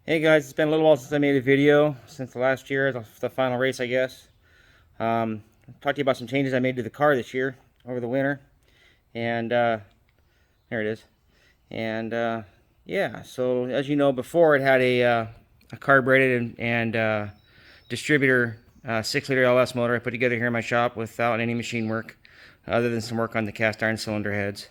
Hey guys, it's been a little while since I made a video, since the last year, the final race, I guess. Talk to you about some changes I made to the car this year over the winter, and there it is. And yeah, so as you know, before it had a carbureted and distributor 6-liter LS motor I put together here in my shop without any machine work, other than some work on the cast iron cylinder heads.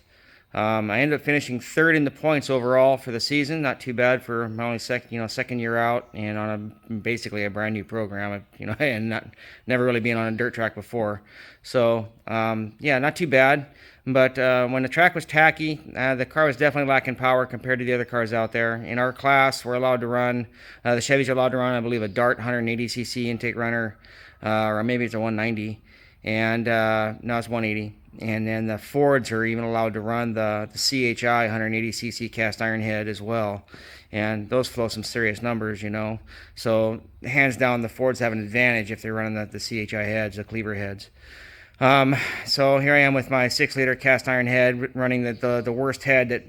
I ended up finishing third in the points overall for the season. Not too bad for my only second year out and on basically a brand new program. And never really been on a dirt track before. So yeah, not too bad. But when the track was tacky, the car was definitely lacking power compared to the other cars out there. In our class, we're allowed to run, the Chevys are allowed to run, I believe, a Dart 180cc intake runner, or maybe it's a 190. And no, it's 180. And then the Fords are even allowed to run the CHI 180cc cast iron head as well. And those flow some serious numbers. So hands down, the Fords have an advantage if they're running the CHI heads, the cleaver heads. So here I am with my 6-liter cast iron head running the worst head that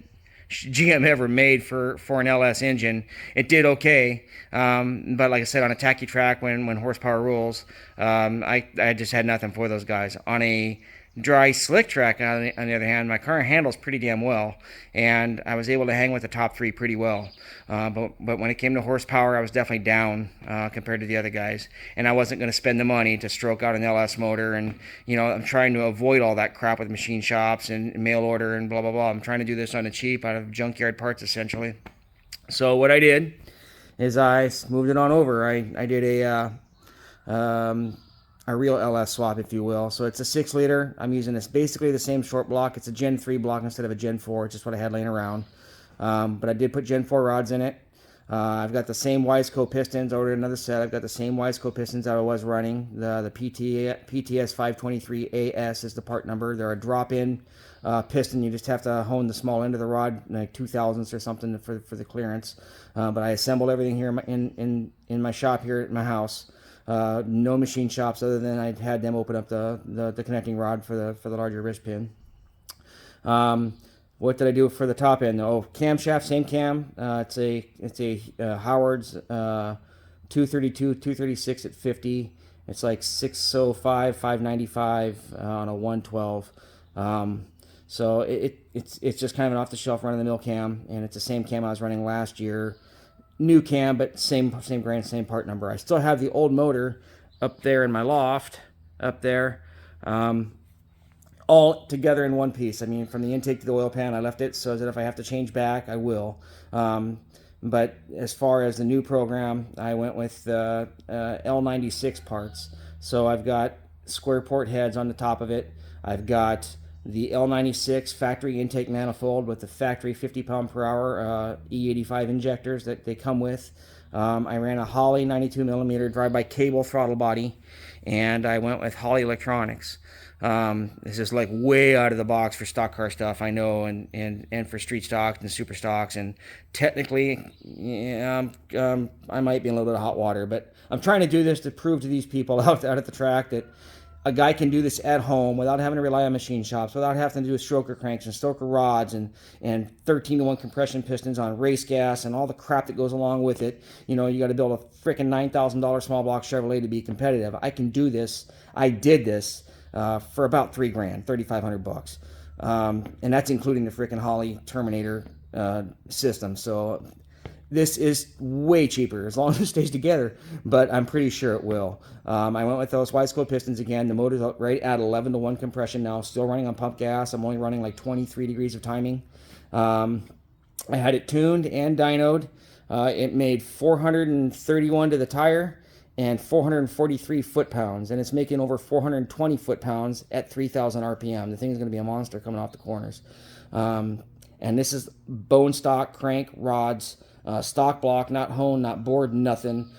GM ever made for an LS engine. It did okay, but like I said, on a tacky track when horsepower rules, I just had nothing for those guys. On a dry slick track, on the other hand, my car handles pretty damn well, and I was able to hang with the top three pretty well. But when it came to horsepower, I was definitely down compared to the other guys, and I wasn't going to spend the money to stroke out an LS motor. And I'm trying to avoid all that crap with machine shops and mail order and blah blah blah. I'm trying to do this on the cheap out of junkyard parts essentially. So what I did is I moved it on over. I did a real LS swap, if you will. So it's a 6-liter. I'm using this basically the same short block. It's a Gen 3 block instead of a Gen 4. It's just what I had laying around. But I did put Gen 4 rods in it. I've got the same Wiseco pistons. I ordered another set. I've got the same Wiseco pistons that I was running. The PTS 523AS is the part number. They're a drop-in piston. You just have to hone the small end of the rod, like 2 thousandths or something for the clearance. But I assembled everything here in my shop here at my house. No machine shops other than I had them open up the connecting rod for the larger wrist pin. What did I do for the top end? Oh, camshaft, same cam. It's a Howard's 232, 236 at 50. It's like 605, 595 on a 112. So it's just kind of an off-the-shelf run-of-the-mill cam, and it's the same cam I was running last year. New cam, but same brand, same part number. I still have the old motor up there in my loft, up there, all together in one piece. I mean, from the intake to the oil pan, I left it so that if I have to change back, I will. But as far as the new program, I went with the L96 parts. So I've got square port heads on the top of it. I've got the L96 factory intake manifold with the factory 50 pound per hour E85 injectors that they come with. I ran a Holley 92 millimeter drive-by cable throttle body, and I went with Holley electronics. This is like way out of the box for stock car stuff, I know, and for street stocks and super stocks. And technically, yeah, I might be in a little bit of hot water, but I'm trying to do this to prove to these people out at the track that a guy can do this at home without having to rely on machine shops, without having to do stroker cranks and stroker rods and 13-to-1 compression pistons on race gas and all the crap that goes along with it. You got to build a freaking $9,000 small block Chevrolet to be competitive. I can do this. I did this for about $3,000, $3,500, and that's including the freaking Holley Terminator system. So this is way cheaper as long as it stays together, but I'm pretty sure it will. I went with those Wiseco pistons again. The motor's right at 11-to-1 compression now, still running on pump gas. I'm only running like 23 degrees of timing. I had it tuned and dynoed. It made 431 to the tire and 443 foot-pounds, and it's making over 420 foot-pounds at 3,000 RPM. The thing is going to be a monster coming off the corners. And this is bone stock crank rods, stock block, not honed, not bored, nothing.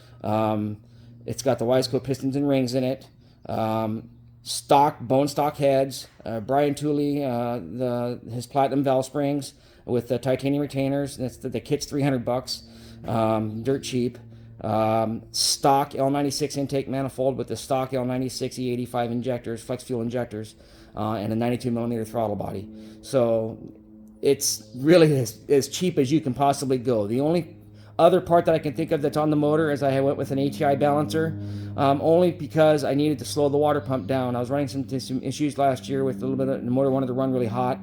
It's got the Wiseco pistons and rings in it. Bone stock heads. Brian Tooley, his platinum valve springs with the titanium retainers. The kit's $300, dirt cheap. Stock L96 intake manifold with the stock L96 E85 injectors, flex fuel injectors, and a 92 millimeter throttle body. So it's really as cheap as you can possibly go. The only other part that I can think of that's on the motor is I went with an ATI balancer, only because I needed to slow the water pump down. I was running some issues last year with a little bit of the motor wanted to run really hot.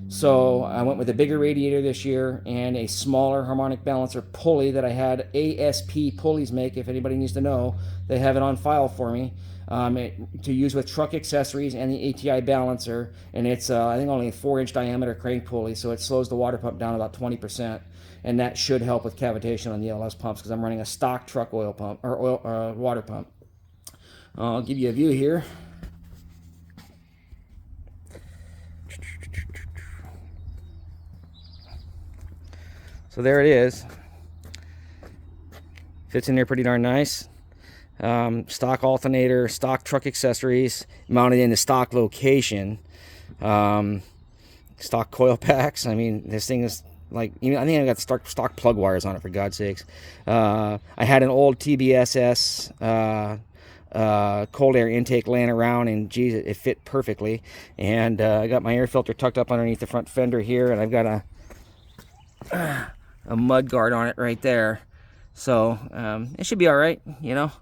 So I went with a bigger radiator this year and a smaller harmonic balancer pulley that I had ASP Pulleys make. If anybody needs to know, they have it on file for me. To use with truck accessories and the ATI balancer, and it's I think only a 4-inch diameter crank pulley, so it slows the water pump down about 20%, and that should help with cavitation on the LS pumps because I'm running a stock truck oil pump or water pump. I'll give you a view here. So there it is. Fits in there pretty darn nice. Stock alternator, stock truck accessories, mounted in the stock location. Stock coil packs. I mean, this thing is like, I think I got stock plug wires on it, for God's sakes. I had an old TBSS cold air intake laying around, and geez, it fit perfectly. And I got my air filter tucked up underneath the front fender here, and I've got a mud guard on it right there. So it should be all right, you know.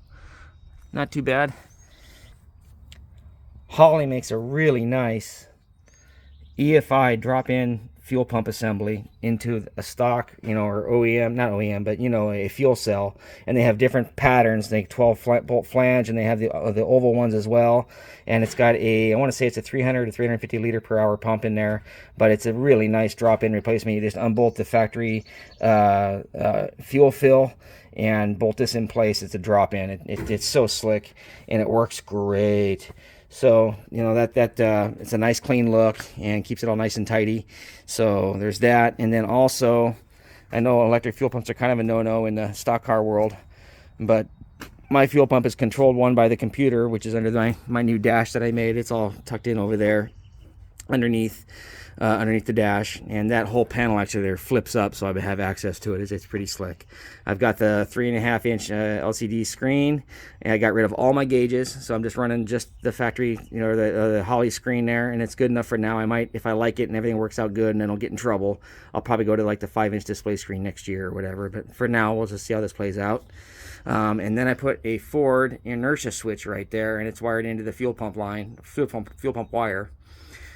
Not too bad. Holley makes a really nice EFI drop-in fuel pump assembly into a stock, you know, or OEM, not OEM, but, you know, a fuel cell. And they have different patterns. They 12 bolt flange, and they have the oval ones as well. And it's got I want to say it's a 300 to 350 liter per hour pump in there, but it's a really nice drop-in replacement. You just unbolt the factory fuel fill and bolt this in place. It's a drop-in. It's so slick, and it works great. So, you know, it's a nice clean look and keeps it all nice and tidy. So there's that. And then also, I know electric fuel pumps are kind of a no-no in the stock car world, but my fuel pump is controlled one by the computer, which is under my new dash that I made. It's all tucked in over there underneath the dash, and that whole panel actually there flips up, so I have access to it. It's pretty slick. I've got the 3.5-inch LCD screen, and I got rid of all my gauges, so I'm just running just the factory, you know, the Holley screen there, and it's good enough for now. I might, if I like it and everything works out good and then I'll get in trouble, I'll probably go to like the 5-inch display screen next year or whatever, but for now we'll just see how this plays out. And then I put a Ford inertia switch right there, and it's wired into the fuel pump line, fuel pump wire.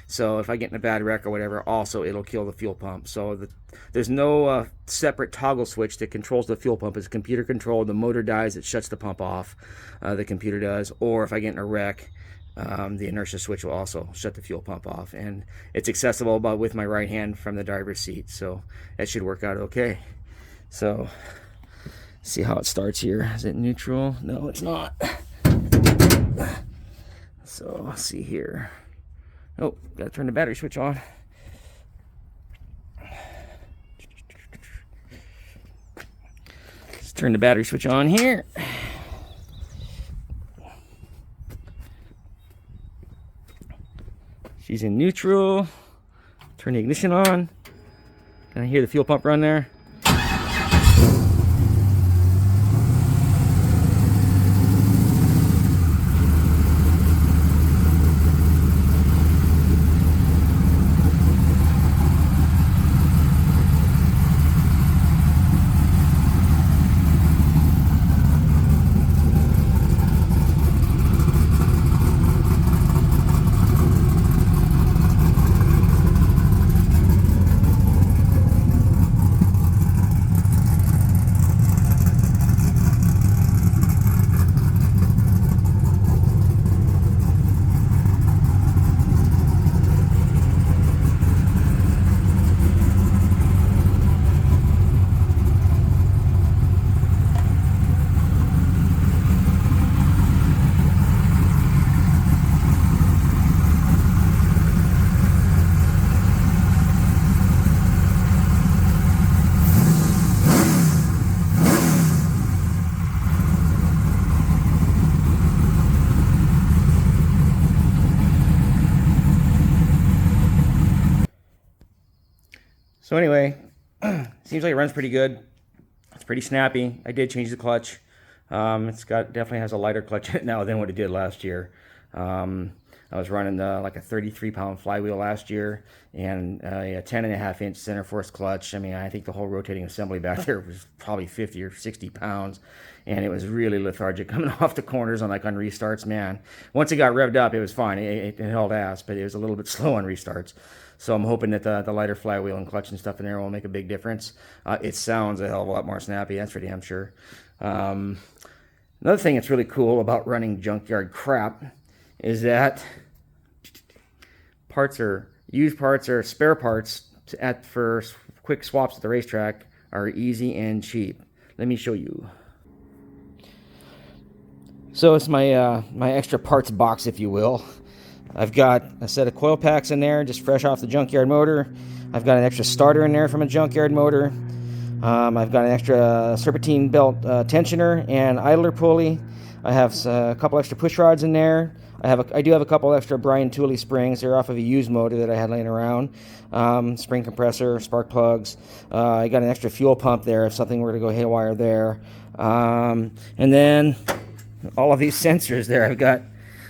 So if I get in a bad wreck or whatever, also it'll kill the fuel pump. So there's no separate toggle switch that controls the fuel pump. It's computer controlled. The motor dies, it shuts the pump off. The computer does. Or if I get in a wreck, the inertia switch will also shut the fuel pump off. And it's accessible with my right hand from the driver's seat. So that should work out okay. So see how it starts here. Is it neutral? No, it's not. So let's see here. Oh, gotta turn the battery switch on. Let's turn the battery switch on here. She's in neutral. Turn the ignition on. Can I hear the fuel pump run there? So anyway, seems like it runs pretty good. It's pretty snappy. I did change the clutch. Definitely has a lighter clutch in it now than what it did last year. I was running like a 33-pound flywheel last year and a 10.5-inch center force clutch. I mean, I think the whole rotating assembly back there was probably 50 or 60 pounds, and it was really lethargic coming off the corners on restarts. Man, once it got revved up, it was fine. It held ass, but it was a little bit slow on restarts. So I'm hoping that the lighter flywheel and clutch and stuff in there will make a big difference. It sounds a hell of a lot more snappy, that's for damn sure. Another thing that's really cool about running junkyard crap is that used parts or spare parts for quick swaps at the racetrack are easy and cheap. Let me show you. So it's my my extra parts box, if you will. I've got a set of coil packs in there, just fresh off the junkyard motor. I've got an extra starter in there from a junkyard motor. I've got an extra serpentine belt tensioner and idler pulley. I have a couple extra push rods in there. I do have a couple extra Brian Tooley springs. They're off of a used motor that I had laying around. Spring compressor, spark plugs. I got an extra fuel pump there if something were to go haywire there. And then all of these sensors there. I've got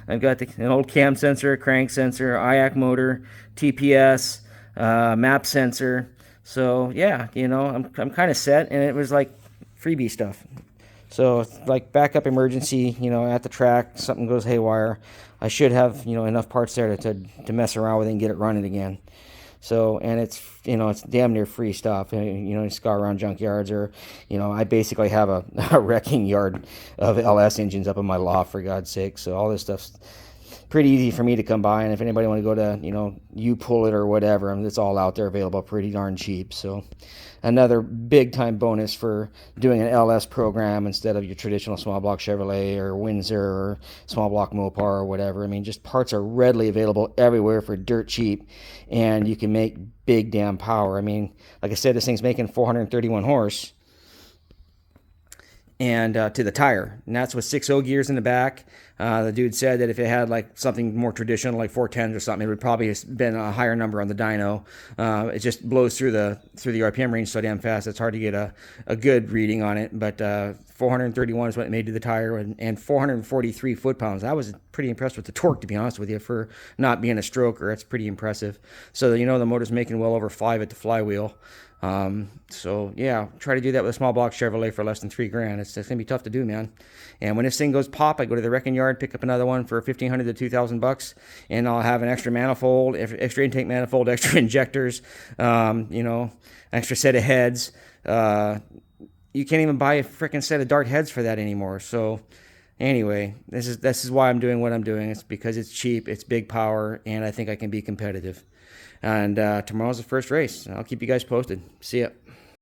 an old cam sensor, crank sensor, IAC motor, TPS, map sensor. So yeah, you know, I'm kind of set, and it was like freebie stuff. So like backup emergency, you know, at the track, something goes haywire, I should have, you know, enough parts there to mess around with it and get it running again. So, and it's, you know, it's damn near free stuff. You know, you scour around junkyards, or, you know, I basically have a wrecking yard of LS engines up in my loft, for God's sake. So all this stuff's pretty easy for me to come by, and if anybody want to go to, you know, you pull it or whatever, I mean, it's all out there available pretty darn cheap. So another big time bonus for doing an LS program instead of your traditional small block Chevrolet or Windsor or small block Mopar or whatever. I mean, just parts are readily available everywhere for dirt cheap, and you can make big damn power. I mean, like I said, this thing's making 431 horse and to the tire, and that's with 6.0 gears in the back. The dude said that if it had like something more traditional, like 410s or something, it would probably have been a higher number on the dyno. It just blows through the RPM range so damn fast, it's hard to get a good reading on it. But 431 is what it made to the tire, and 443 foot-pounds. I was pretty impressed with the torque, to be honest with you, for not being a stroker. That's pretty impressive. So, you know, the motor's making well over 5 at the flywheel. So yeah, try to do that with a small block Chevrolet for less than $3,000. It's gonna be tough to do, man. And when this thing goes pop, I go to the wrecking yard, pick up another one for $1,500 to $2,000, and I'll have an extra manifold, extra intake manifold, extra injectors, you know, extra set of heads. You can't even buy a freaking set of dart heads for that anymore. So anyway, this is why I'm doing what I'm doing. It's because it's cheap, it's big power, and I think I can be competitive. And tomorrow's the first race. I'll keep you guys posted. See ya.